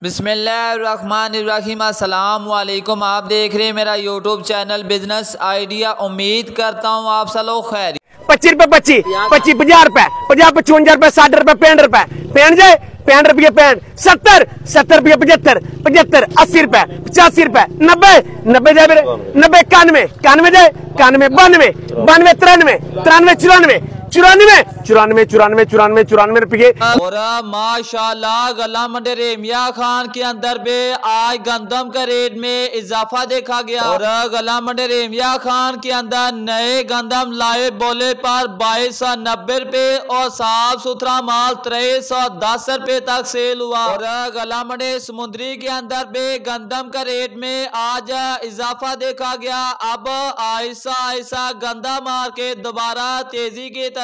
बिस्मिल्लाहिर्रहमानिर्रहीम। अस्सलाम वालेकुम। आप देख रहे हैं मेरा यूट्यूब चैनल बिजनेस आइडिया। उम्मीद करता हूँ आप सब लोग खैर। 25 रुपए 25 50 रुपए 50 55 रुपए 60 रुपए 65 रुपए 65 रुपये 70 70 रुपये 75 75 80 रुपए 85 रुपए 90 90 जाए 90 91 91 जाए 91 92 92 93 93 94 94 94 94 94 रुपये। और माशाल्लाह गला मंडी रेमिया खान के अंदर पे आज गंदम का रेट में इजाफा देखा गया। और गला मंडी रेमिया खान के अंदर नए गंदम लाए बोले पर 2290 रुपए और साफ सुथरा माल 2310 रुपए तक सेल हुआ। और गला मंडी समुद्री के अंदर पे गंदम का रेट में आज इजाफा देखा गया। अब आहिस्ता आहिस्ता गंदा मार्केट दोबारा तेजी की तरफ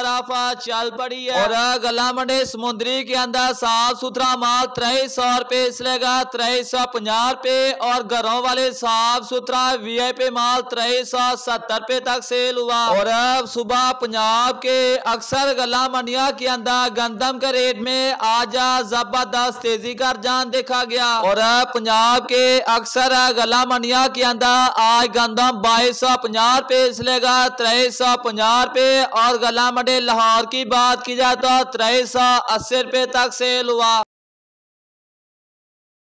चल पड़ी है। और गला मंडी समुद्री के अंदर साफ सुथरा माल 2300 रुपए इसलेगा 2350 रुपए और घरों वाले साफ सुथरा वीआईपी माल 2370 रुपए तक सेल हुआ। और अब सुबह पंजाब के अक्सर गला मंडिया के अंदर गंदम के रेट में आज जबरदस्त तेजी का रुझान देखा गया। और पंजाब के अक्सर गला मंडिया के अंदर आज गंदम 2250 रुपए इसलेगा 2350 रुपए और गला मंडी लाहौर की बात की जाए तो 2380 रुपए तक सेल हुआ।